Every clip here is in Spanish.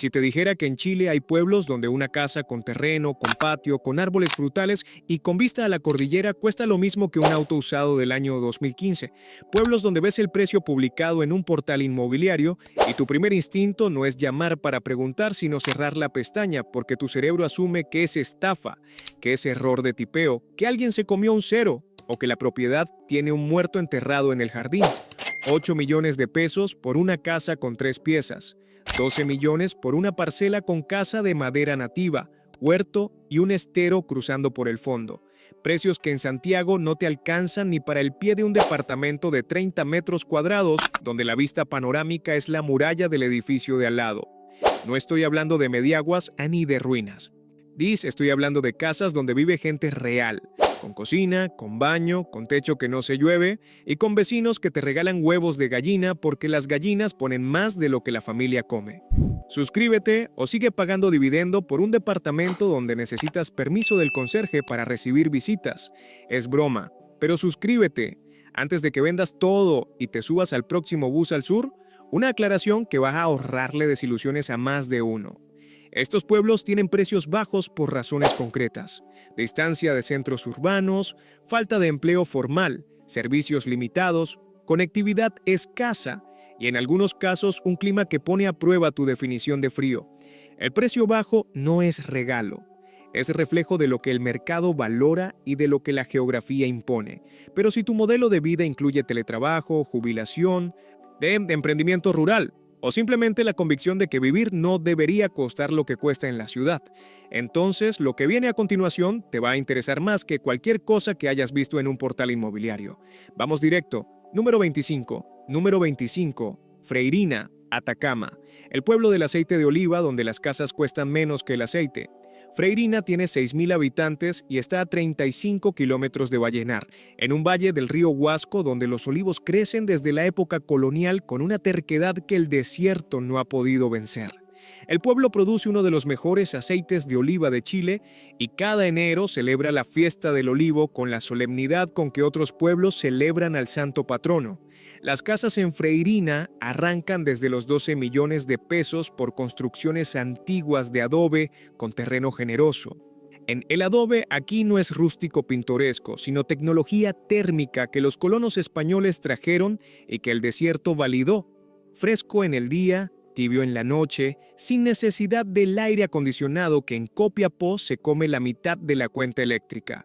Si te dijera que en Chile hay pueblos donde una casa con terreno, con patio, con árboles frutales y con vista a la cordillera cuesta lo mismo que un auto usado del año 2015. Pueblos donde ves el precio publicado en un portal inmobiliario y tu primer instinto no es llamar para preguntar, sino cerrar la pestaña porque tu cerebro asume que es estafa, que es error de tipeo, que alguien se comió un cero o que la propiedad tiene un muerto enterrado en el jardín. 8 millones de pesos por una casa con 3 piezas. 12 millones por una parcela con casa de madera nativa, huerto y un estero cruzando por el fondo. Precios que en Santiago no te alcanzan ni para el pie de un departamento de 30 metros cuadrados, donde la vista panorámica es la muralla del edificio de al lado. No estoy hablando de mediaguas ni de ruinas. Estoy hablando de casas donde vive gente real, con cocina, con baño, con techo que no se llueve y con vecinos que te regalan huevos de gallina porque las gallinas ponen más de lo que la familia come. Suscríbete o sigue pagando dividendo por un departamento donde necesitas permiso del conserje para recibir visitas. Es broma, pero suscríbete. Antes de que vendas todo y te subas al próximo bus al sur, una aclaración que va a ahorrarle desilusiones a más de uno. Estos pueblos tienen precios bajos por razones concretas: distancia de centros urbanos, falta de empleo formal, servicios limitados, conectividad escasa y en algunos casos un clima que pone a prueba tu definición de frío. El precio bajo no es regalo, es reflejo de lo que el mercado valora y de lo que la geografía impone. Pero si tu modelo de vida incluye teletrabajo, jubilación, de emprendimiento rural, o simplemente la convicción de que vivir no debería costar lo que cuesta en la ciudad, entonces lo que viene a continuación te va a interesar más que cualquier cosa que hayas visto en un portal inmobiliario. Vamos directo. Número 25. Número 25. Freirina, Atacama, el pueblo del aceite de oliva donde las casas cuestan menos que el aceite. Freirina tiene 6.000 habitantes y está a 35 kilómetros de Vallenar, en un valle del río Huasco donde los olivos crecen desde la época colonial con una terquedad que el desierto no ha podido vencer. El pueblo produce uno de los mejores aceites de oliva de Chile y cada enero celebra la fiesta del olivo con la solemnidad con que otros pueblos celebran al santo patrono. Las casas en Freirina arrancan desde los 12 millones de pesos por construcciones antiguas de adobe con terreno generoso. En el adobe aquí no es rústico pintoresco, sino tecnología térmica que los colonos españoles trajeron y que el desierto validó. Fresco en el día, tibio en la noche, sin necesidad del aire acondicionado que en Copiapó se come la mitad de la cuenta eléctrica.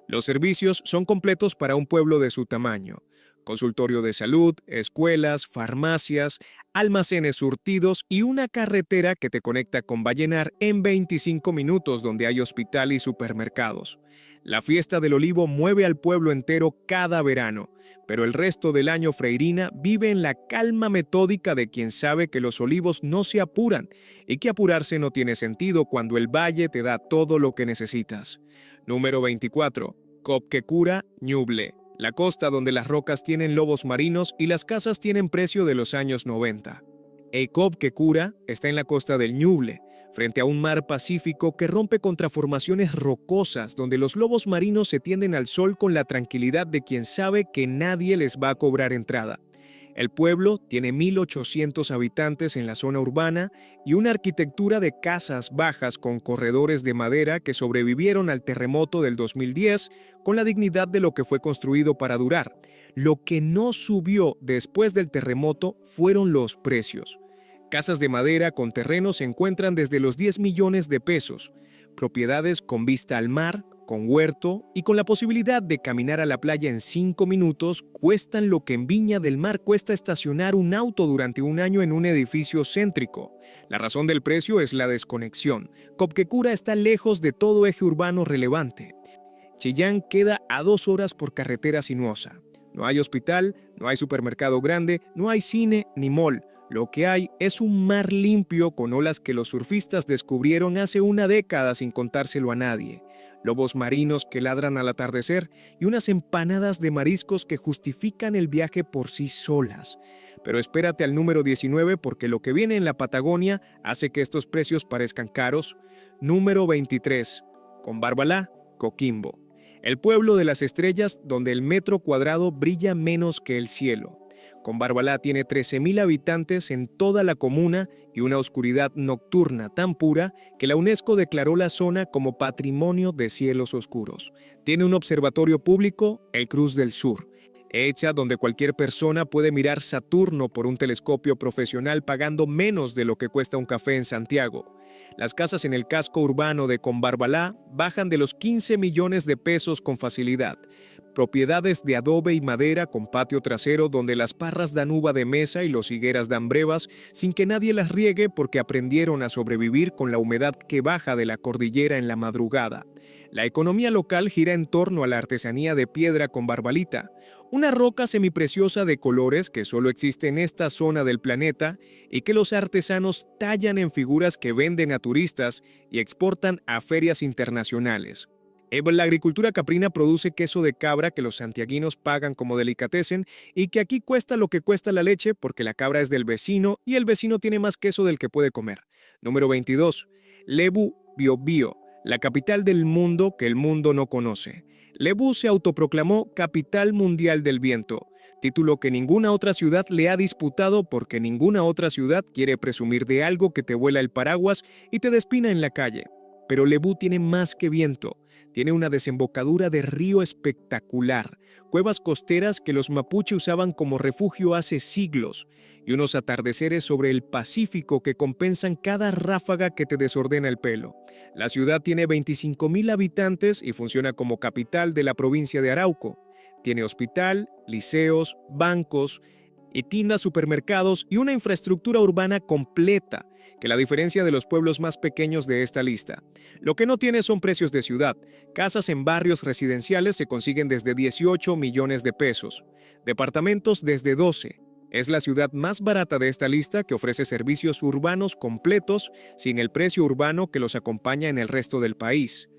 Los servicios son completos para un pueblo de su tamaño: consultorio de salud, escuelas, farmacias, almacenes surtidos y una carretera que te conecta con Vallenar en 25 minutos, donde hay hospital y supermercados. La fiesta del olivo mueve al pueblo entero cada verano, pero el resto del año Freirina vive en la calma metódica de quien sabe que los olivos no se apuran y que apurarse no tiene sentido cuando el valle te da todo lo que necesitas. Número 24. Copquecura, Ñuble, la costa donde las rocas tienen lobos marinos y las casas tienen precio de los años 90. Copquecura está en la costa del Ñuble, frente a un mar Pacífico que rompe contra formaciones rocosas donde los lobos marinos se tienden al sol con la tranquilidad de quien sabe que nadie les va a cobrar entrada. El pueblo tiene 1.800 habitantes en la zona urbana y una arquitectura de casas bajas con corredores de madera que sobrevivieron al terremoto del 2010 con la dignidad de lo que fue construido para durar. Lo que no subió después del terremoto fueron los precios. Casas de madera con terreno se encuentran desde los 10 millones de pesos, propiedades con vista al mar, con huerto y con la posibilidad de caminar a la playa en 5 minutos cuestan lo que en Viña del Mar cuesta estacionar un auto durante un año en un edificio céntrico. La razón del precio es la desconexión. Copquecura está lejos de todo eje urbano relevante. Chillán queda a 2 horas por carretera sinuosa. No hay hospital, no hay supermercado grande, no hay cine ni mall. Lo que hay es un mar limpio con olas que los surfistas descubrieron hace una década sin contárselo a nadie, lobos marinos que ladran al atardecer y unas empanadas de mariscos que justifican el viaje por sí solas. Pero espérate al número 19 porque lo que viene en la Patagonia hace que estos precios parezcan caros. Número 23. Combarbalá, Coquimbo, el pueblo de las estrellas donde el metro cuadrado brilla menos que el cielo. Combarbalá tiene 13.000 habitantes en toda la comuna y una oscuridad nocturna tan pura que la UNESCO declaró la zona como Patrimonio de Cielos Oscuros. Tiene un observatorio público, el Cruz del Sur, hecha donde cualquier persona puede mirar Saturno por un telescopio profesional pagando menos de lo que cuesta un café en Santiago. Las casas en el casco urbano de Combarbalá bajan de los 15 millones de pesos con facilidad. Propiedades de adobe y madera con patio trasero donde las parras dan uva de mesa y los higueras dan brevas sin que nadie las riegue porque aprendieron a sobrevivir con la humedad que baja de la cordillera en la madrugada. La economía local gira en torno a la artesanía de piedra con barbalita, una roca semipreciosa de colores que solo existe en esta zona del planeta y que los artesanos tallan en figuras que venden a turistas y exportan a ferias internacionales. La agricultura caprina produce queso de cabra que los santiaguinos pagan como delicatessen y que aquí cuesta lo que cuesta la leche porque la cabra es del vecino y el vecino tiene más queso del que puede comer. Número 22. Lebu Biobío, la capital del mundo que el mundo no conoce. Lebu se autoproclamó Capital Mundial del Viento, título que ninguna otra ciudad le ha disputado porque ninguna otra ciudad quiere presumir de algo que te vuela el paraguas y te despina en la calle. Pero Lebu tiene más que viento, tiene una desembocadura de río espectacular, cuevas costeras que los mapuche usaban como refugio hace siglos y unos atardeceres sobre el Pacífico que compensan cada ráfaga que te desordena el pelo. La ciudad tiene 25.000 habitantes y funciona como capital de la provincia de Arauco. Tiene hospital, liceos, bancos y tiendas, supermercados y una infraestructura urbana completa, que la diferencia de los pueblos más pequeños de esta lista. Lo que no tiene son precios de ciudad. Casas en barrios residenciales se consiguen desde 18 millones de pesos. Departamentos desde 12. Es la ciudad más barata de esta lista que ofrece servicios urbanos completos sin el precio urbano que los acompaña en el resto del país.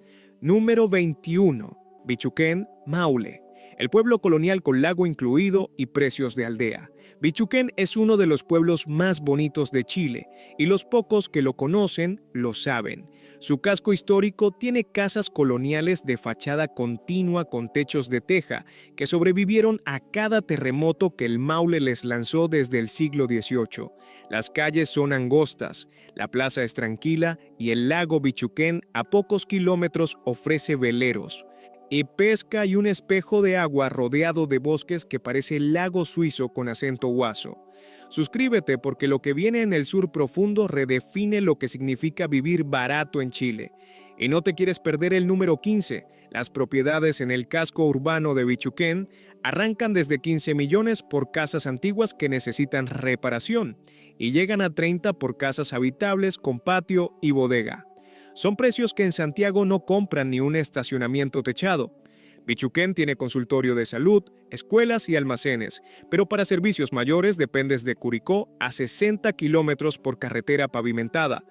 Número 21. Bichuquén, Maule. El pueblo colonial con lago incluido y precios de aldea. Bichuquén es uno de los pueblos más bonitos de Chile y los pocos que lo conocen lo saben. Su casco histórico tiene casas coloniales de fachada continua con techos de teja que sobrevivieron a cada terremoto que el Maule les lanzó desde el siglo XVIII. Las calles son angostas, la plaza es tranquila y el lago Bichuquén a pocos kilómetros ofrece veleros y pesca y un espejo de agua rodeado de bosques que parece el lago suizo con acento guaso. Suscríbete porque lo que viene en el sur profundo redefine lo que significa vivir barato en Chile. Y no te quieres perder el número 15. Las propiedades en el casco urbano de Bichuquén arrancan desde 15 millones por casas antiguas que necesitan reparación y llegan a 30 por casas habitables con patio y bodega. Son precios que en Santiago no compran ni un estacionamiento techado. Bichuquén tiene consultorio de salud, escuelas y almacenes, pero para servicios mayores dependes de Curicó a 60 kilómetros por carretera pavimentada.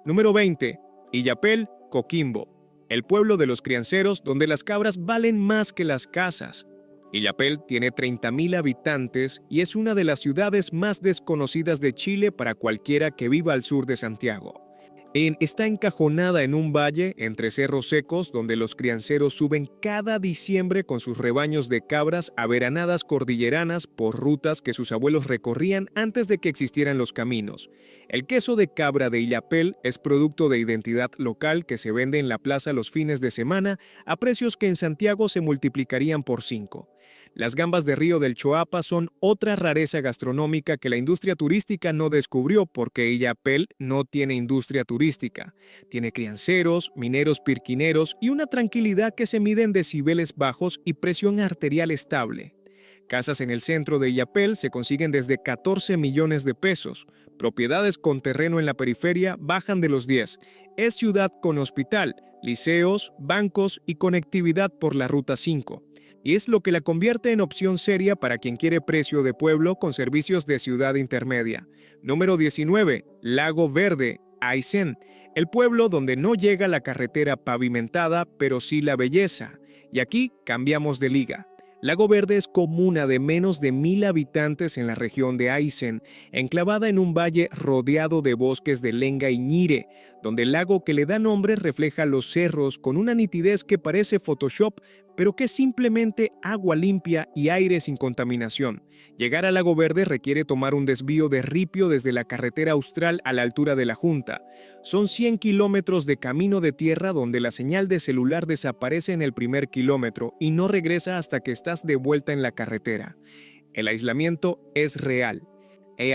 Número 20. Illapel, Coquimbo, el pueblo de los crianceros donde las cabras valen más que las casas. Illapel tiene 30.000 habitantes y es una de las ciudades más desconocidas de Chile para cualquiera que viva al sur de Santiago. Está encajonada en un valle entre cerros secos donde los crianceros suben cada diciembre con sus rebaños de cabras a veranadas cordilleranas por rutas que sus abuelos recorrían antes de que existieran los caminos. El queso de cabra de Illapel es producto de identidad local que se vende en la plaza los fines de semana a precios que en Santiago se multiplicarían por 5. Las gambas de río del Choapa son otra rareza gastronómica que la industria turística no descubrió porque Illapel no tiene industria turística. Tiene crianceros, mineros pirquineros y una tranquilidad que se mide en decibeles bajos y presión arterial estable. Casas en el centro de Illapel se consiguen desde 14 millones de pesos. Propiedades con terreno en la periferia bajan de los 10. Es ciudad con hospital, liceos, bancos y conectividad por la Ruta 5. Y es lo que la convierte en opción seria para quien quiere precio de pueblo con servicios de ciudad intermedia. Número 19. Lago Verde, Aysén, el pueblo donde no llega la carretera pavimentada, pero sí la belleza. Y aquí cambiamos de liga. Lago Verde es comuna de menos de 1.000 habitantes en la región de Aysén, enclavada en un valle rodeado de bosques de lenga y ñire, donde el lago que le da nombre refleja los cerros con una nitidez que parece Photoshop, pero que es simplemente agua limpia y aire sin contaminación. Llegar a Lago Verde requiere tomar un desvío de ripio desde la carretera austral a la altura de la Junta. Son 100 kilómetros de camino de tierra donde la señal de celular desaparece en el primer kilómetro y no regresa hasta que estás de vuelta en la carretera. El aislamiento es real,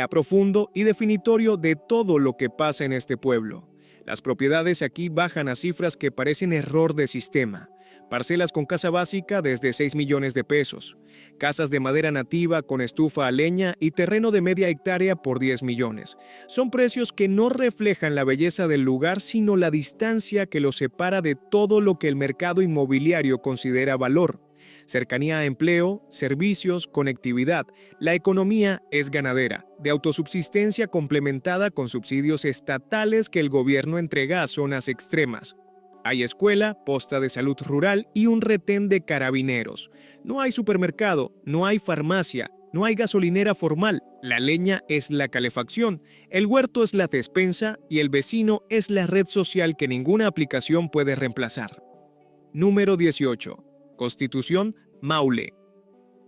profundo y definitorio de todo lo que pasa en este pueblo. Las propiedades aquí bajan a cifras que parecen error de sistema. Parcelas con casa básica desde 6 millones de pesos. Casas de madera nativa con estufa a leña y terreno de media hectárea por 10 millones. Son precios que no reflejan la belleza del lugar, sino la distancia que los separa de todo lo que el mercado inmobiliario considera valor. Cercanía a empleo, servicios, conectividad. La economía es ganadera, de autosubsistencia complementada con subsidios estatales que el gobierno entrega a zonas extremas. Hay escuela, posta de salud rural y un retén de carabineros. No hay supermercado, no hay farmacia, no hay gasolinera formal. La leña es la calefacción, el huerto es la despensa y el vecino es la red social que ninguna aplicación puede reemplazar. Número 18. Constitución, Maule.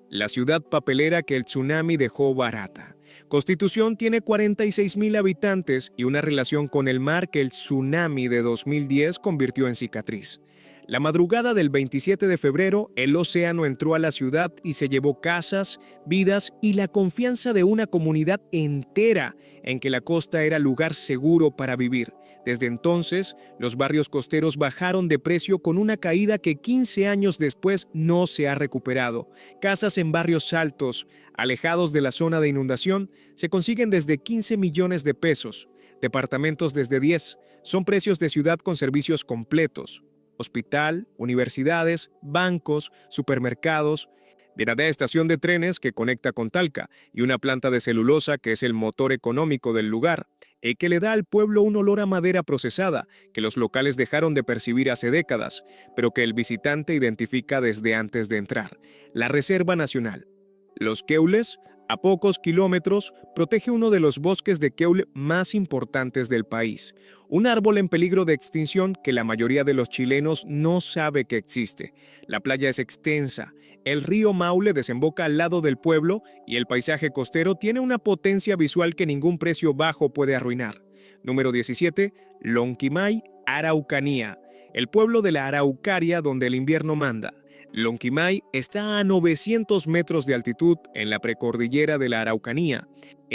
La ciudad papelera que el tsunami dejó barata. Constitución tiene 46,000 habitantes y una relación con el mar que el tsunami de 2010 convirtió en cicatriz. La madrugada del 27 de febrero, el océano entró a la ciudad y se llevó casas, vidas y la confianza de una comunidad entera en que la costa era lugar seguro para vivir. Desde entonces, los barrios costeros bajaron de precio con una caída que 15 años después no se ha recuperado. Casas en barrios altos, alejados de la zona de inundación, se consiguen desde 15 millones de pesos. Departamentos desde 10. Son precios de ciudad con servicios completos. Hospital, universidades, bancos, supermercados, verdadera estación de trenes que conecta con Talca y una planta de celulosa que es el motor económico del lugar y que le da al pueblo un olor a madera procesada que los locales dejaron de percibir hace décadas, pero que el visitante identifica desde antes de entrar. La Reserva Nacional. Los Keules, a pocos kilómetros, protege uno de los bosques de Keule más importantes del país, un árbol en peligro de extinción que la mayoría de los chilenos no sabe que existe. La playa es extensa, el río Maule desemboca al lado del pueblo y el paisaje costero tiene una potencia visual que ningún precio bajo puede arruinar. Número 17. Lonquimay, Araucanía, el pueblo de la Araucaria donde el invierno manda. Lonquimay está a 900 metros de altitud en la precordillera de la Araucanía,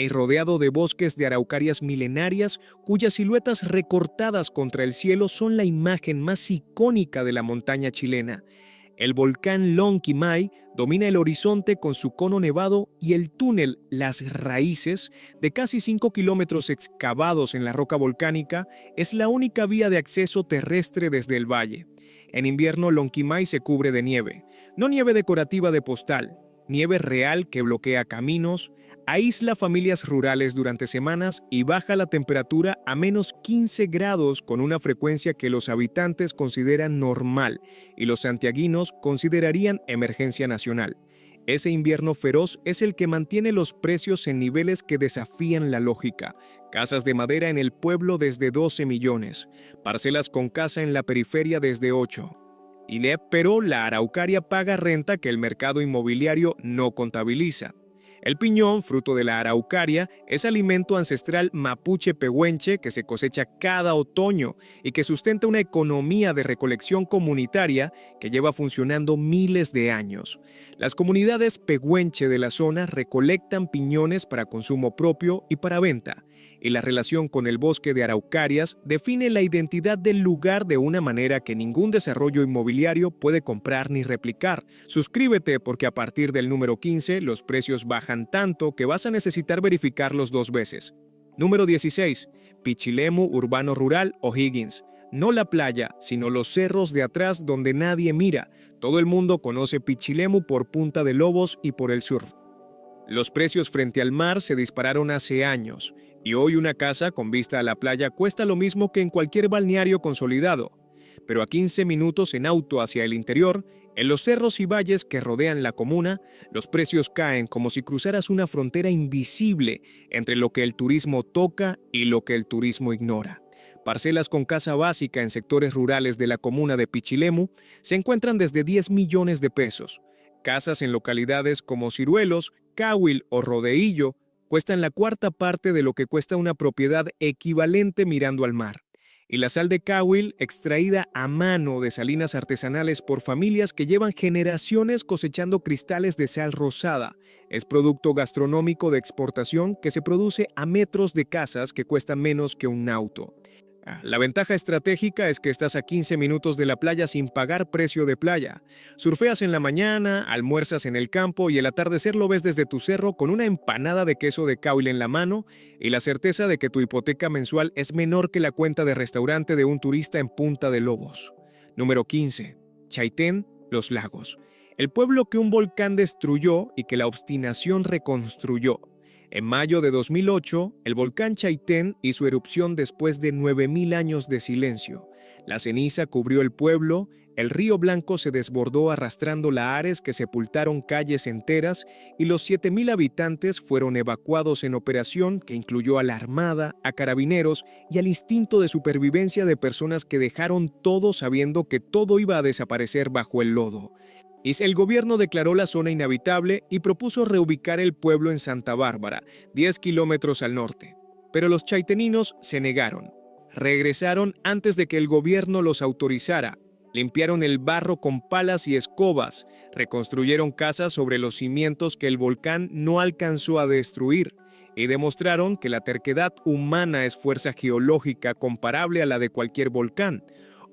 rodeado de bosques de araucarias milenarias cuyas siluetas recortadas contra el cielo son la imagen más icónica de la montaña chilena. El volcán Lonquimay domina el horizonte con su cono nevado y el túnel Las Raíces, de casi 5 kilómetros excavados en la roca volcánica, es la única vía de acceso terrestre desde el valle. En invierno, Lonquimay se cubre de nieve, no nieve decorativa de postal, nieve real que bloquea caminos, aísla familias rurales durante semanas y baja la temperatura a menos 15 grados con una frecuencia que los habitantes consideran normal y los santiaguinos considerarían emergencia nacional. Ese invierno feroz es el que mantiene los precios en niveles que desafían la lógica. Casas de madera en el pueblo desde 12 millones, parcelas con casa en la periferia desde 8. Pero la Araucaria paga renta que el mercado inmobiliario no contabiliza. El piñón, fruto de la Araucaria, es alimento ancestral mapuche pehuenche que se cosecha cada otoño y que sustenta una economía de recolección comunitaria que lleva funcionando miles de años. Las comunidades pehuenche de la zona recolectan piñones para consumo propio y para venta, y la relación con el bosque de araucarias define la identidad del lugar de una manera que ningún desarrollo inmobiliario puede comprar ni replicar. Suscríbete porque a partir del número 15 los precios bajan tanto que vas a necesitar verificarlos 2 veces. Número 16. Pichilemu Urbano Rural O'Higgins. No la playa, sino los cerros de atrás donde nadie mira. Todo el mundo conoce Pichilemu por Punta de Lobos y por el surf. Los precios frente al mar se dispararon hace años, y hoy una casa con vista a la playa cuesta lo mismo que en cualquier balneario consolidado. Pero a 15 minutos en auto hacia el interior, en los cerros y valles que rodean la comuna, los precios caen como si cruzaras una frontera invisible entre lo que el turismo toca y lo que el turismo ignora. Parcelas con casa básica en sectores rurales de la comuna de Pichilemu se encuentran desde 10 millones de pesos. Casas en localidades como Ciruelos, Cahuil o Rodeillo cuestan la cuarta parte de lo que cuesta una propiedad equivalente mirando al mar. Y la sal de Cahuil, extraída a mano de salinas artesanales por familias que llevan generaciones cosechando cristales de sal rosada, es producto gastronómico de exportación que se produce a metros de casas que cuestan menos que un auto. La ventaja estratégica es que estás a 15 minutos de la playa sin pagar precio de playa. Surfeas en la mañana, almuerzas en el campo y el atardecer lo ves desde tu cerro con una empanada de queso de Cahuil en la mano y la certeza de que tu hipoteca mensual es menor que la cuenta de restaurante de un turista en Punta de Lobos. Número 15. Chaitén, Los Lagos. El pueblo que un volcán destruyó y que la obstinación reconstruyó. En mayo de 2008, el volcán Chaitén hizo erupción después de 9.000 años de silencio. La ceniza cubrió el pueblo, el río Blanco se desbordó arrastrando lahares que sepultaron calles enteras y los 7.000 habitantes fueron evacuados en operación que incluyó a la Armada, a carabineros y al instinto de supervivencia de personas que dejaron todo sabiendo que todo iba a desaparecer bajo el lodo. El gobierno declaró la zona inhabitable y propuso reubicar el pueblo en Santa Bárbara, 10 kilómetros al norte. Pero los chaiteninos se negaron. Regresaron antes de que el gobierno los autorizara. Limpiaron el barro con palas y escobas. Reconstruyeron casas sobre los cimientos que el volcán no alcanzó a destruir. Y demostraron que la terquedad humana es fuerza geológica comparable a la de cualquier volcán.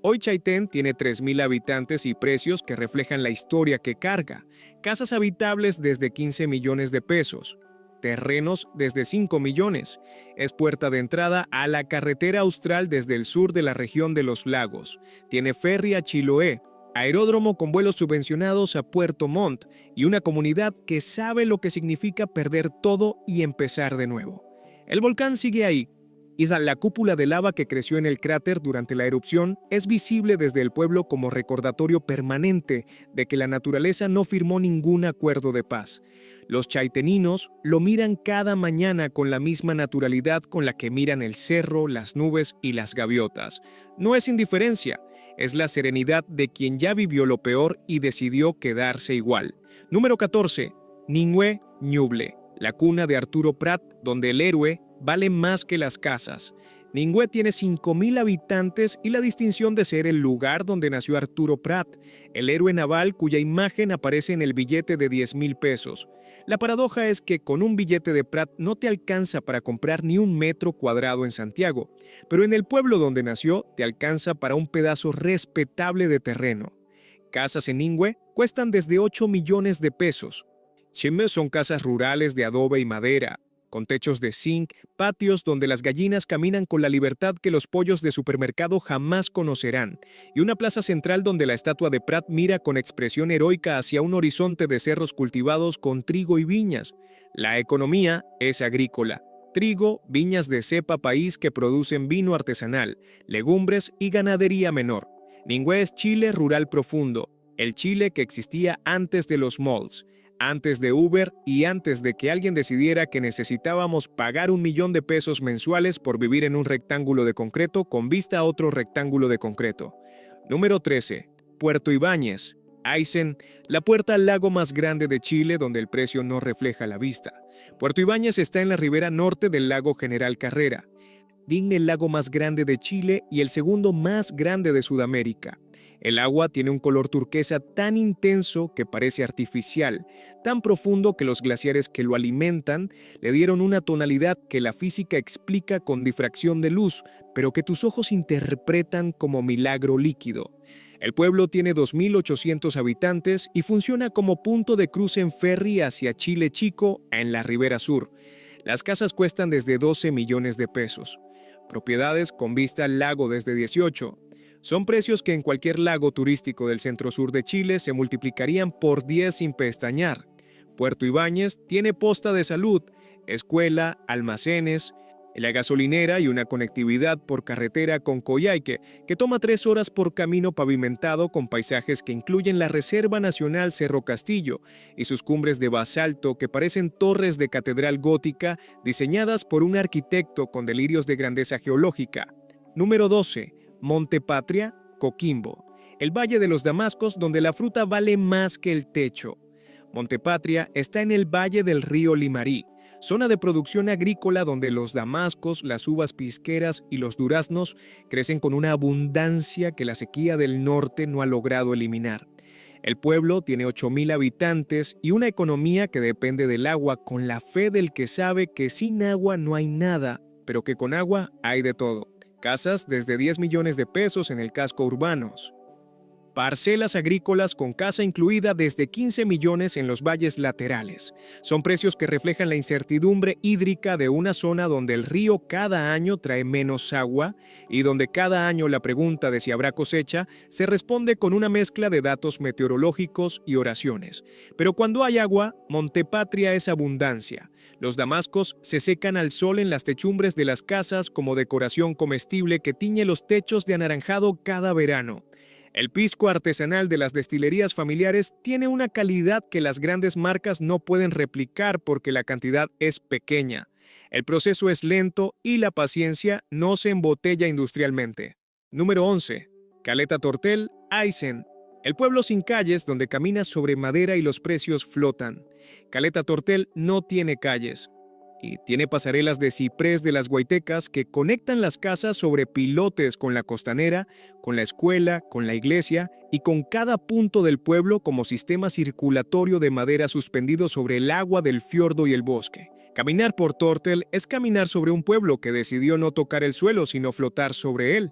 Hoy Chaitén tiene 3.000 habitantes y precios que reflejan la historia que carga. Casas habitables desde 15 millones de pesos. Terrenos desde 5 millones. Es puerta de entrada a la carretera austral desde el sur de la región de los lagos. Tiene ferry a Chiloé, aeródromo con vuelos subvencionados a Puerto Montt y una comunidad que sabe lo que significa perder todo y empezar de nuevo. El volcán sigue ahí. Y la cúpula de lava que creció en el cráter durante la erupción es visible desde el pueblo como recordatorio permanente de que la naturaleza no firmó ningún acuerdo de paz. Los chaiteninos lo miran cada mañana con la misma naturalidad con la que miran el cerro, las nubes y las gaviotas. No es indiferencia, es la serenidad de quien ya vivió lo peor y decidió quedarse igual. Número 14. Ningüe, Ñuble, la cuna de Arturo Prat, donde el héroe vale más que las casas. Ningüe tiene 5.000 habitantes y la distinción de ser el lugar donde nació Arturo Prat, el héroe naval cuya imagen aparece en el billete de 10.000 pesos. La paradoja es que con un billete de Prat no te alcanza para comprar ni un metro cuadrado en Santiago, pero en el pueblo donde nació te alcanza para un pedazo respetable de terreno. Casas en Ningüe cuestan desde 8 millones de pesos. Chime son casas rurales de adobe y madera, con techos de zinc, patios donde las gallinas caminan con la libertad que los pollos de supermercado jamás conocerán, y una plaza central donde la estatua de Prat mira con expresión heroica hacia un horizonte de cerros cultivados con trigo y viñas. La economía es agrícola. Trigo, viñas de cepa país que producen vino artesanal, legumbres y ganadería menor. Ningüe es Chile rural profundo, el Chile que existía antes de los malls. Antes de Uber y antes de que alguien decidiera que necesitábamos pagar 1 millón de pesos mensuales por vivir en un rectángulo de concreto con vista a otro rectángulo de concreto. Número 13. Puerto Ibáñez, Aysén, la puerta al lago más grande de Chile donde el precio no refleja la vista. Puerto Ibáñez está en la ribera norte del lago General Carrera. Digne el lago más grande de Chile y el segundo más grande de Sudamérica. El agua tiene un color turquesa tan intenso que parece artificial, tan profundo que los glaciares que lo alimentan le dieron una tonalidad que la física explica con difracción de luz, pero que tus ojos interpretan como milagro líquido. El pueblo tiene 2.800 habitantes y funciona como punto de cruce en ferry hacia Chile Chico en la ribera sur. Las casas cuestan desde 12 millones de pesos. Propiedades con vista al lago desde 18. Son precios que en cualquier lago turístico del centro-sur de Chile se multiplicarían por 10 sin pestañear. Puerto Ibáñez tiene posta de salud, escuela, almacenes, la gasolinera y una conectividad por carretera con Coyhaique, que toma 3 horas por camino pavimentado con paisajes que incluyen la Reserva Nacional Cerro Castillo y sus cumbres de basalto que parecen torres de catedral gótica diseñadas por un arquitecto con delirios de grandeza geológica. Número 12. Monte Patria, Coquimbo. El Valle de los Damascos, donde la fruta vale más que el techo. Monte Patria está en el valle del río Limarí, zona de producción agrícola donde los damascos, las uvas pisqueras y los duraznos crecen con una abundancia que la sequía del norte no ha logrado eliminar. El pueblo tiene 8,000 habitantes y una economía que depende del agua, con la fe del que sabe que sin agua no hay nada, pero que con agua hay de todo. Casas desde 10 millones de pesos en el casco urbanos. Parcelas agrícolas con casa incluida desde 15 millones en los valles laterales. Son precios que reflejan la incertidumbre hídrica de una zona donde el río cada año trae menos agua y donde cada año la pregunta de si habrá cosecha se responde con una mezcla de datos meteorológicos y oraciones. Pero cuando hay agua, Montepatria es abundancia. Los damascos se secan al sol en las techumbres de las casas como decoración comestible que tiñe los techos de anaranjado cada verano. El pisco artesanal de las destilerías familiares tiene una calidad que las grandes marcas no pueden replicar porque la cantidad es pequeña. El proceso es lento y la paciencia no se embotella industrialmente. Número 11. Caleta Tortel, Aysén. El pueblo sin calles donde caminas sobre madera y los precios flotan. Caleta Tortel no tiene calles. Y tiene pasarelas de ciprés de las Guaitecas que conectan las casas sobre pilotes con la costanera, con la escuela, con la iglesia y con cada punto del pueblo como sistema circulatorio de madera suspendido sobre el agua del fiordo y el bosque. Caminar por Tortel es caminar sobre un pueblo que decidió no tocar el suelo sino flotar sobre él.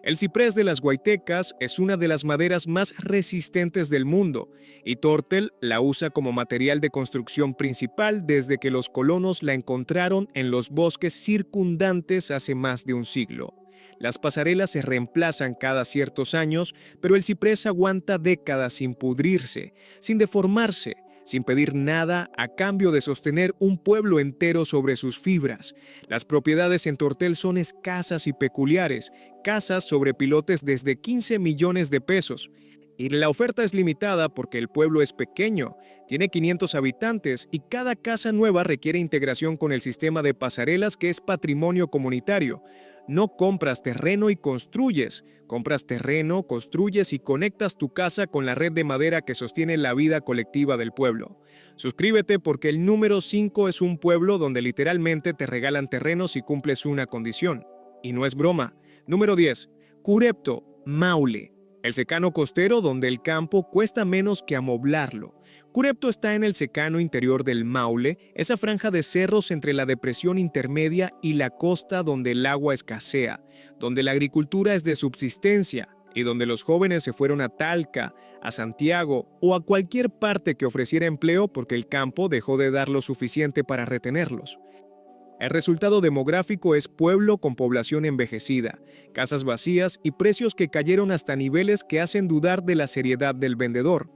El ciprés de las Guaitecas es una de las maderas más resistentes del mundo y Tortel la usa como material de construcción principal desde que los colonos la encontraron en los bosques circundantes hace más de un siglo. Las pasarelas se reemplazan cada ciertos años, pero el ciprés aguanta décadas sin pudrirse, sin deformarse, sin pedir nada a cambio de sostener un pueblo entero sobre sus fibras. Las propiedades en Tortel son escasas y peculiares, casas sobre pilotes desde 15 millones de pesos. Y la oferta es limitada porque el pueblo es pequeño, tiene 500 habitantes y cada casa nueva requiere integración con el sistema de pasarelas que es patrimonio comunitario. No compras terreno y construyes, compras terreno, construyes y conectas tu casa con la red de madera que sostiene la vida colectiva del pueblo. Suscríbete porque el número 5 es un pueblo donde literalmente te regalan terrenos si cumples una condición. Y no es broma. Número 10. Curepto, Maule. El secano costero donde el campo cuesta menos que amoblarlo. Curepto está en el secano interior del Maule, esa franja de cerros entre la depresión intermedia y la costa donde el agua escasea, donde la agricultura es de subsistencia y donde los jóvenes se fueron a Talca, a Santiago o a cualquier parte que ofreciera empleo porque el campo dejó de dar lo suficiente para retenerlos. El resultado demográfico es pueblo con población envejecida, casas vacías y precios que cayeron hasta niveles que hacen dudar de la seriedad del vendedor.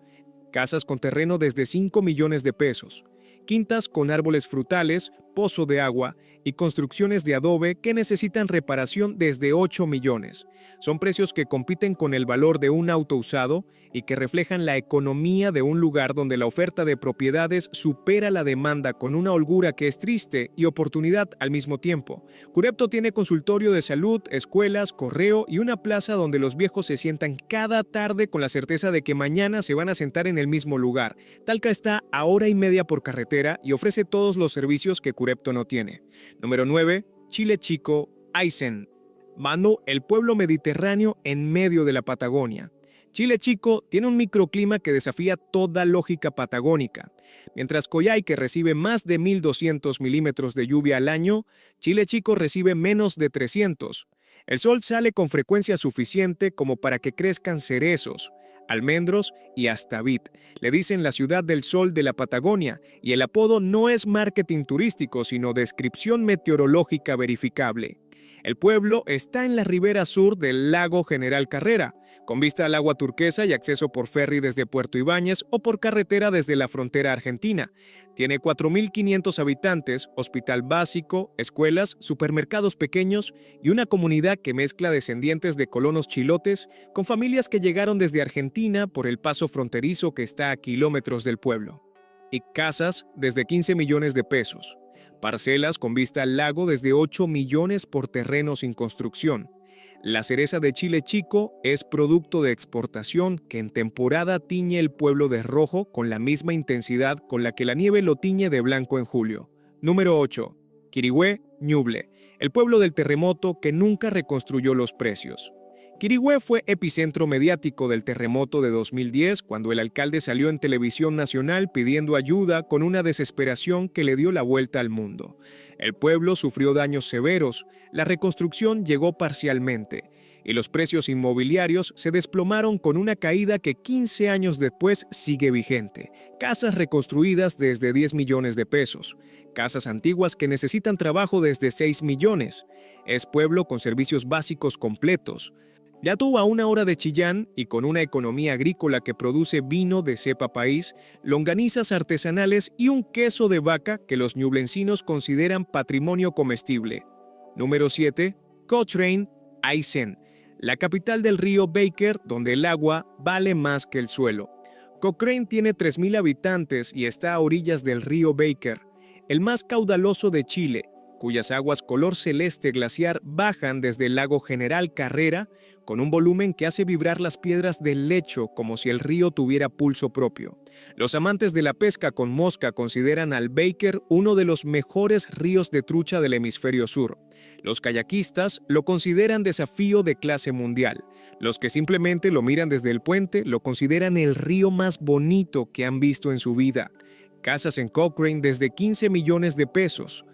Casas con terreno desde 5 millones de pesos, quintas con árboles frutales, pozo de agua y construcciones de adobe que necesitan reparación desde 8 millones. Son precios que compiten con el valor de un auto usado y que reflejan la economía de un lugar donde la oferta de propiedades supera la demanda con una holgura que es triste y oportunidad al mismo tiempo. Curepto tiene consultorio de salud, escuelas, correo y una plaza donde los viejos se sientan cada tarde con la certeza de que mañana se van a sentar en el mismo lugar. Talca está a hora y media por carretera y ofrece todos los servicios que Curepto no tiene. Número 9. Chile Chico, Aysén. Mano, el pueblo mediterráneo en medio de la Patagonia. Chile Chico tiene un microclima que desafía toda lógica patagónica. Mientras Coyhaique recibe más de 1,200 milímetros de lluvia al año, Chile Chico recibe menos de 300. El sol sale con frecuencia suficiente como para que crezcan cerezos, almendros y hasta vid. Le dicen la ciudad del sol de la Patagonia y el apodo no es marketing turístico, sino descripción meteorológica verificable. El pueblo está en la ribera sur del lago General Carrera, con vista al agua turquesa y acceso por ferry desde Puerto Ibáñez o por carretera desde la frontera argentina. Tiene 4,500 habitantes, hospital básico, escuelas, supermercados pequeños y una comunidad que mezcla descendientes de colonos chilotes con familias que llegaron desde Argentina por el paso fronterizo que está a kilómetros del pueblo. Y casas desde 15 millones de pesos. Parcelas con vista al lago desde 8 millones por terreno sin construcción. La cereza de Chile Chico es producto de exportación que en temporada tiñe el pueblo de rojo con la misma intensidad con la que la nieve lo tiñe de blanco en julio. Número 8. Quirihue, Ñuble, el pueblo del terremoto que nunca reconstruyó los precios. Quirihue fue epicentro mediático del terremoto de 2010 cuando el alcalde salió en televisión nacional pidiendo ayuda con una desesperación que le dio la vuelta al mundo. El pueblo sufrió daños severos, la reconstrucción llegó parcialmente y los precios inmobiliarios se desplomaron con una caída que 15 años después sigue vigente. Casas reconstruidas desde 10 millones de pesos, casas antiguas que necesitan trabajo desde 6 millones. Es pueblo con servicios básicos completos. Ya tuvo a 1 hora de Chillán y con una economía agrícola que produce vino de cepa país, longanizas artesanales y un queso de vaca que los ñublencinos consideran patrimonio comestible. Número 7. Cochrane, Aysén, la capital del río Baker, donde el agua vale más que el suelo. Cochrane tiene 3.000 habitantes y está a orillas del río Baker, el más caudaloso de Chile, cuyas aguas color celeste glaciar bajan desde el lago General Carrera con un volumen que hace vibrar las piedras del lecho como si el río tuviera pulso propio. Los amantes de la pesca con mosca consideran al Baker uno de los mejores ríos de trucha del hemisferio sur. Los kayakistas lo consideran desafío de clase mundial. Los que simplemente lo miran desde el puente lo consideran el río más bonito que han visto en su vida. Casas en Cochrane desde 15 millones de pesos.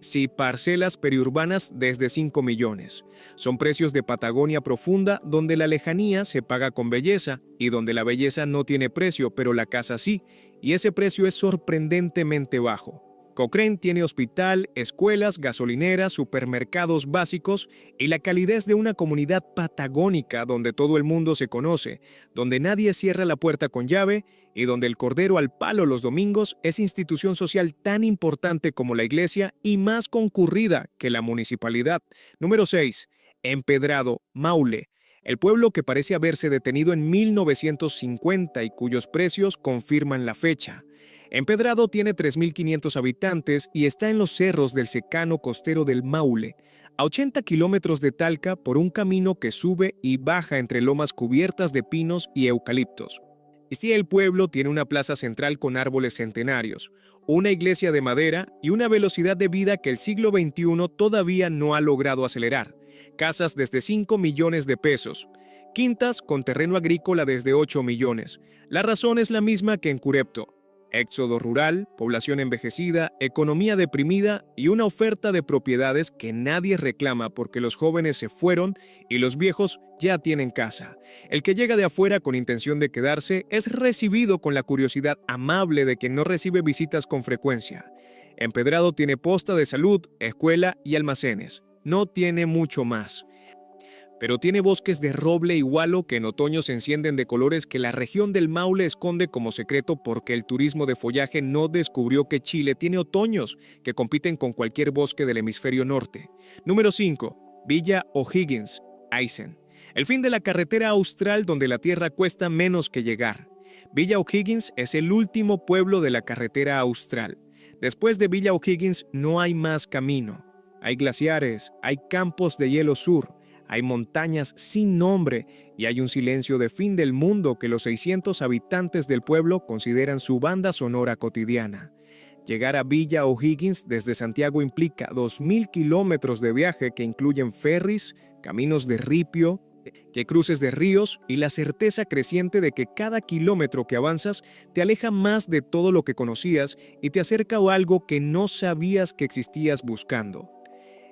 Sí, parcelas periurbanas desde 5 millones. Son precios de Patagonia profunda donde la lejanía se paga con belleza y donde la belleza no tiene precio, pero la casa sí, y ese precio es sorprendentemente bajo. Cochrane tiene hospital, escuelas, gasolineras, supermercados básicos y la calidez de una comunidad patagónica donde todo el mundo se conoce, donde nadie cierra la puerta con llave y donde el cordero al palo los domingos es institución social tan importante como la iglesia y más concurrida que la municipalidad. Número 6. Empedrado, Maule. El pueblo que parece haberse detenido en 1950 y cuyos precios confirman la fecha. Empedrado tiene 3.500 habitantes y está en los cerros del secano costero del Maule, a 80 kilómetros de Talca por un camino que sube y baja entre lomas cubiertas de pinos y eucaliptos. Sí, el pueblo tiene una plaza central con árboles centenarios, una iglesia de madera y una velocidad de vida que el siglo XXI todavía no ha logrado acelerar. Casas desde 5 millones de pesos. Quintas con terreno agrícola desde 8 millones. La razón es la misma que en Curepto. Éxodo rural, población envejecida, economía deprimida y una oferta de propiedades que nadie reclama porque los jóvenes se fueron y los viejos ya tienen casa. El que llega de afuera con intención de quedarse es recibido con la curiosidad amable de quien no recibe visitas con frecuencia. Empedrado tiene posta de salud, escuela y almacenes. No tiene mucho más. Pero tiene bosques de roble y gualo que en otoño se encienden de colores que la región del Maule esconde como secreto porque el turismo de follaje no descubrió que Chile tiene otoños que compiten con cualquier bosque del hemisferio norte. Número 5. Villa O'Higgins, Aysén. El fin de la carretera austral donde la tierra cuesta menos que llegar. Villa O'Higgins es el último pueblo de la carretera austral. Después de Villa O'Higgins no hay más camino. Hay glaciares, hay campos de hielo sur, hay montañas sin nombre y hay un silencio de fin del mundo que los 600 habitantes del pueblo consideran su banda sonora cotidiana. Llegar a Villa O'Higgins desde Santiago implica 2.000 kilómetros de viaje que incluyen ferries, caminos de ripio, cruces de ríos y la certeza creciente de que cada kilómetro que avanzas te aleja más de todo lo que conocías y te acerca a algo que no sabías que existías buscando.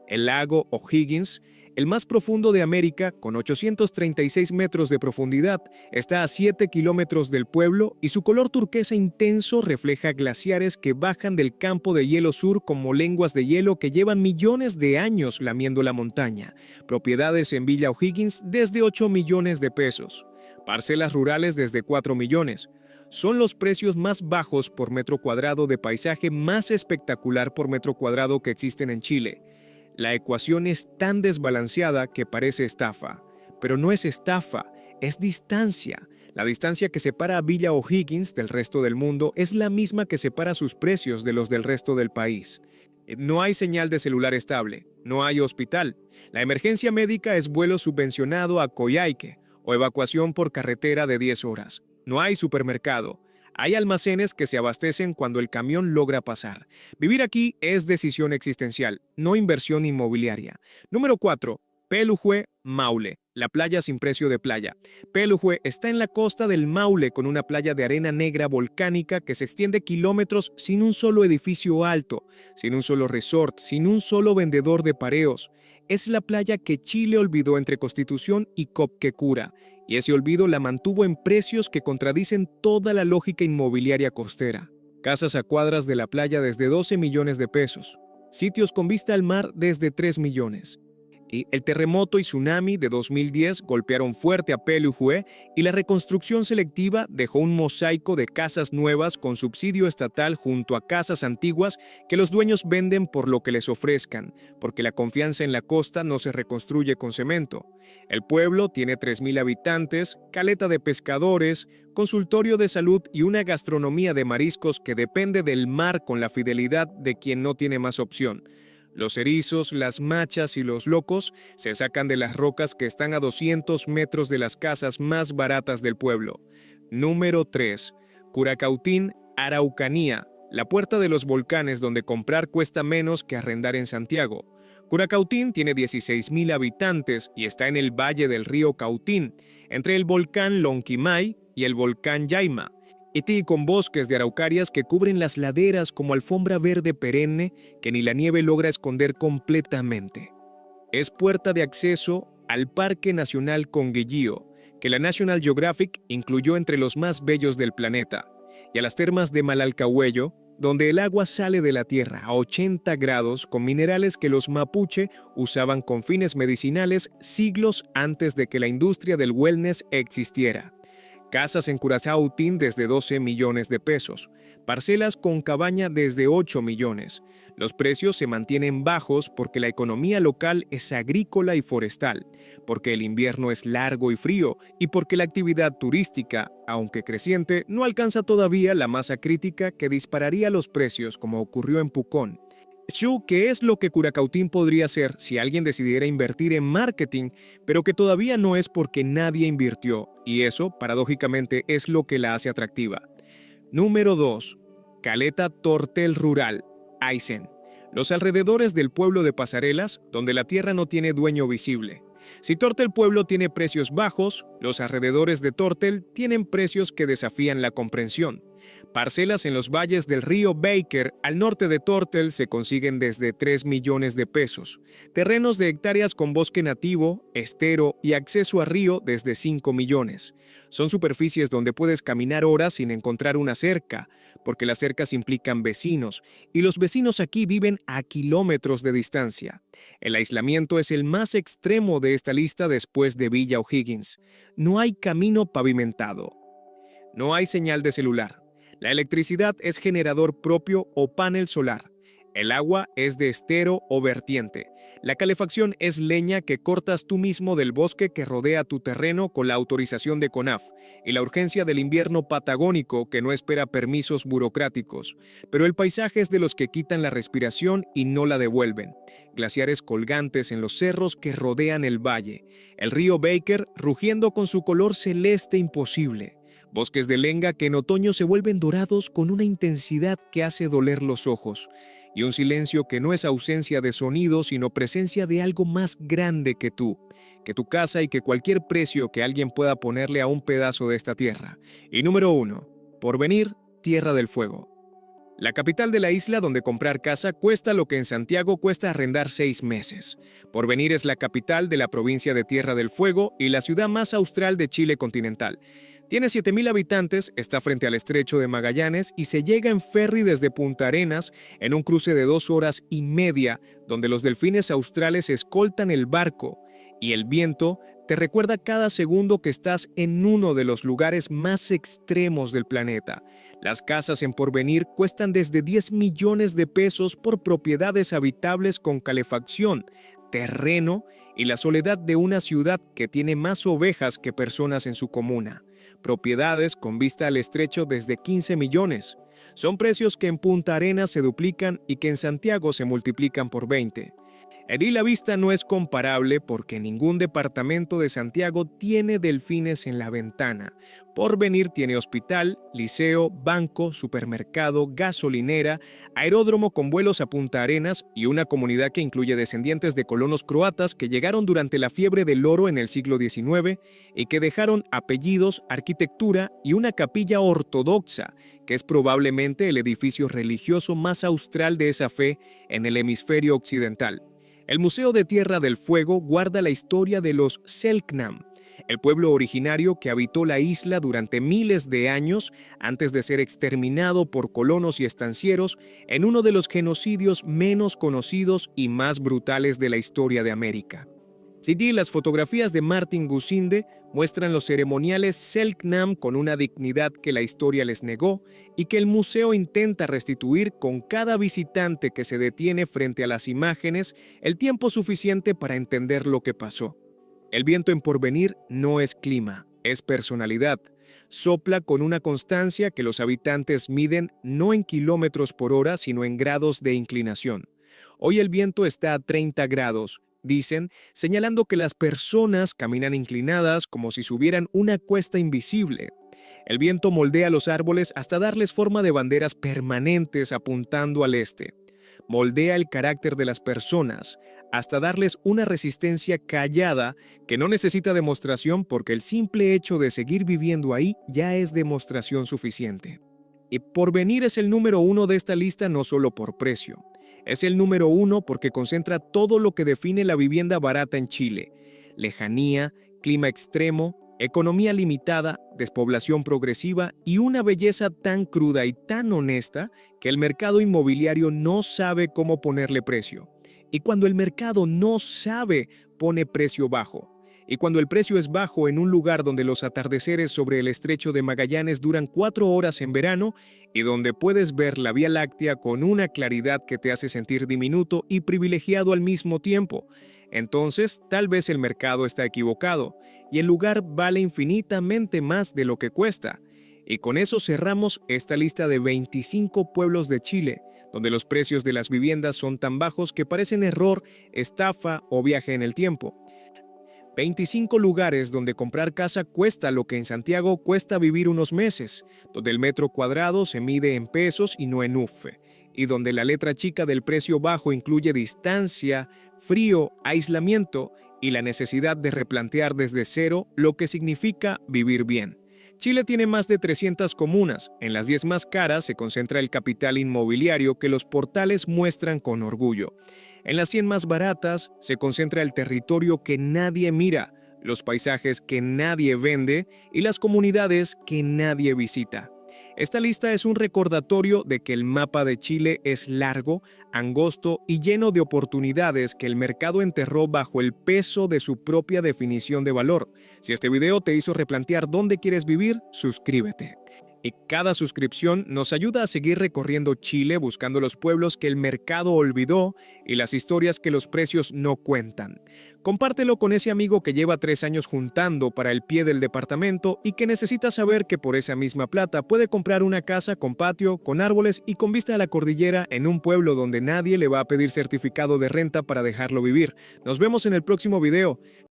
El lago O'Higgins, el más profundo de América, con 836 metros de profundidad, está a 7 kilómetros del pueblo y su color turquesa intenso refleja glaciares que bajan del campo de hielo sur como lenguas de hielo que llevan millones de años lamiendo la montaña. Propiedades en Villa O'Higgins desde 8 millones de pesos. Parcelas rurales desde 4 millones. Son los precios más bajos por metro cuadrado de paisaje más espectacular por metro cuadrado que existen en Chile. La ecuación es tan desbalanceada que parece estafa, pero no es estafa, es distancia. La distancia que separa a Villa O'Higgins del resto del mundo es la misma que separa sus precios de los del resto del país. No hay señal de celular estable, no hay hospital. La emergencia médica es vuelo subvencionado a Coyhaique o evacuación por carretera de 10 horas. No hay supermercado. Hay almacenes que se abastecen cuando el camión logra pasar. Vivir aquí es decisión existencial, no inversión inmobiliaria. Número 4. Pelujue, Maule, la playa sin precio de playa. Pelujue está en la costa del Maule con una playa de arena negra volcánica que se extiende kilómetros sin un solo edificio alto, sin un solo resort, sin un solo vendedor de pareos. Es la playa que Chile olvidó entre Constitución y Copquecura, y ese olvido la mantuvo en precios que contradicen toda la lógica inmobiliaria costera. Casas a cuadras de la playa desde 12 millones de pesos. Sitios con vista al mar desde 3 millones. Y el terremoto y tsunami de 2010 golpearon fuerte a Pelujue y la reconstrucción selectiva dejó un mosaico de casas nuevas con subsidio estatal junto a casas antiguas que los dueños venden por lo que les ofrezcan, porque la confianza en la costa no se reconstruye con cemento. El pueblo tiene 3,000 habitantes, caleta de pescadores, consultorio de salud y una gastronomía de mariscos que depende del mar con la fidelidad de quien no tiene más opción. Los erizos, las machas y los locos se sacan de las rocas que están a 200 metros de las casas más baratas del pueblo. Número 3. Curacautín, Araucanía, la puerta de los volcanes donde comprar cuesta menos que arrendar en Santiago. Curacautín tiene 16,000 habitantes y está en el valle del río Cautín, entre el volcán Lonquimay y el volcán Yaima. Y con bosques de araucarias que cubren las laderas como alfombra verde perenne que ni la nieve logra esconder completamente. Es puerta de acceso al Parque Nacional Conguillío, que la National Geographic incluyó entre los más bellos del planeta, y a las termas de Malalcahuello, donde el agua sale de la tierra a 80 grados con minerales que los mapuche usaban con fines medicinales siglos antes de que la industria del wellness existiera. Casas en Curacautín desde 12 millones de pesos, parcelas con cabaña desde 8 millones. Los precios se mantienen bajos porque la economía local es agrícola y forestal, porque el invierno es largo y frío y porque la actividad turística, aunque creciente, no alcanza todavía la masa crítica que dispararía los precios como ocurrió en Pucón. ¿Qué es lo que Curacautín podría hacer si alguien decidiera invertir en marketing, pero que todavía no es porque nadie invirtió? Y eso, paradójicamente, es lo que la hace atractiva. Número 2. Caleta Tortel Rural, Aysén. Los alrededores del pueblo de Pasarelas, donde la tierra no tiene dueño visible. Si Tortel Pueblo tiene precios bajos, los alrededores de Tortel tienen precios que desafían la comprensión. Parcelas en los valles del río Baker, al norte de Tortel, se consiguen desde 3 millones de pesos. Terrenos de hectáreas con bosque nativo, estero y acceso a río desde 5 millones. Son superficies donde puedes caminar horas sin encontrar una cerca, porque las cercas implican vecinos, y los vecinos aquí viven a kilómetros de distancia. El aislamiento es el más extremo de esta lista después de Villa O'Higgins. No hay camino pavimentado. No hay señal de celular. La electricidad es generador propio o panel solar. El agua es de estero o vertiente. La calefacción es leña que cortas tú mismo del bosque que rodea tu terreno con la autorización de CONAF y la urgencia del invierno patagónico que no espera permisos burocráticos. Pero el paisaje es de los que quitan la respiración y no la devuelven. Glaciares colgantes en los cerros que rodean el valle. El río Baker rugiendo con su color celeste imposible. Bosques de lenga que en otoño se vuelven dorados con una intensidad que hace doler los ojos, y un silencio que no es ausencia de sonido, sino presencia de algo más grande que tú, que tu casa y que cualquier precio que alguien pueda ponerle a un pedazo de esta tierra. Y número 1, Porvenir, Tierra del Fuego. La capital de la isla donde comprar casa cuesta lo que en Santiago cuesta arrendar 6 meses. Porvenir es la capital de la provincia de Tierra del Fuego y la ciudad más austral de Chile continental. Tiene 7,000 habitantes, está frente al estrecho de Magallanes y se llega en ferry desde Punta Arenas en un cruce de 2 horas y media, donde los delfines australes escoltan el barco. Y el viento te recuerda cada segundo que estás en uno de los lugares más extremos del planeta. Las casas en Porvenir cuestan desde 10 millones de pesos por propiedades habitables con calefacción, terreno y la soledad de una ciudad que tiene más ovejas que personas en su comuna. Propiedades con vista al estrecho desde 15 millones. Son precios que en Punta Arenas se duplican y que en Santiago se multiplican por 20. Allí la vista no es comparable porque ningún departamento de Santiago tiene delfines en la ventana. Porvenir tiene hospital, liceo, banco, supermercado, gasolinera, aeródromo con vuelos a Punta Arenas y una comunidad que incluye descendientes de colonos croatas que llegaron durante la fiebre del oro en el siglo XIX y que dejaron apellidos, arquitectura y una capilla ortodoxa, que es probablemente el edificio religioso más austral de esa fe en el hemisferio occidental. El Museo de Tierra del Fuego guarda la historia de los Selknam, el pueblo originario que habitó la isla durante miles de años antes de ser exterminado por colonos y estancieros en uno de los genocidios menos conocidos y más brutales de la historia de América. Las fotografías de Martin Gusinde muestran los ceremoniales Selknam con una dignidad que la historia les negó y que el museo intenta restituir con cada visitante que se detiene frente a las imágenes el tiempo suficiente para entender lo que pasó. El viento en Porvenir no es clima, es personalidad. Sopla con una constancia que los habitantes miden no en kilómetros por hora, sino en grados de inclinación. Hoy el viento está a 30 grados, dicen, señalando que las personas caminan inclinadas como si subieran una cuesta invisible. El viento moldea los árboles hasta darles forma de banderas permanentes apuntando al este. Moldea el carácter de las personas hasta darles una resistencia callada que no necesita demostración porque el simple hecho de seguir viviendo ahí ya es demostración suficiente. Y Porvenir es el número 1 de esta lista no solo por precio. Es el número 1 porque concentra todo lo que define la vivienda barata en Chile: lejanía, clima extremo, economía limitada, despoblación progresiva y una belleza tan cruda y tan honesta que el mercado inmobiliario no sabe cómo ponerle precio. Y cuando el mercado no sabe, pone precio bajo. Y cuando el precio es bajo en un lugar donde los atardeceres sobre el estrecho de Magallanes duran 4 horas en verano y donde puedes ver la Vía Láctea con una claridad que te hace sentir diminuto y privilegiado al mismo tiempo, entonces tal vez el mercado está equivocado y el lugar vale infinitamente más de lo que cuesta. Y con eso cerramos esta lista de 25 pueblos de Chile, donde los precios de las viviendas son tan bajos que parecen error, estafa o viaje en el tiempo. 25 lugares donde comprar casa cuesta lo que en Santiago cuesta vivir unos meses, donde el metro cuadrado se mide en pesos y no en UF, y donde la letra chica del precio bajo incluye distancia, frío, aislamiento y la necesidad de replantear desde cero lo que significa vivir bien. Chile tiene más de 300 comunas. En las 10 más caras se concentra el capital inmobiliario que los portales muestran con orgullo. En las 100 más baratas se concentra el territorio que nadie mira, los paisajes que nadie vende y las comunidades que nadie visita. Esta lista es un recordatorio de que el mapa de Chile es largo, angosto y lleno de oportunidades que el mercado enterró bajo el peso de su propia definición de valor. Si este video te hizo replantear dónde quieres vivir, suscríbete. Y cada suscripción nos ayuda a seguir recorriendo Chile buscando los pueblos que el mercado olvidó y las historias que los precios no cuentan. Compártelo con ese amigo que lleva 3 años juntando para el pie del departamento y que necesita saber que por esa misma plata puede comprar una casa con patio, con árboles y con vista a la cordillera en un pueblo donde nadie le va a pedir certificado de renta para dejarlo vivir. Nos vemos en el próximo video.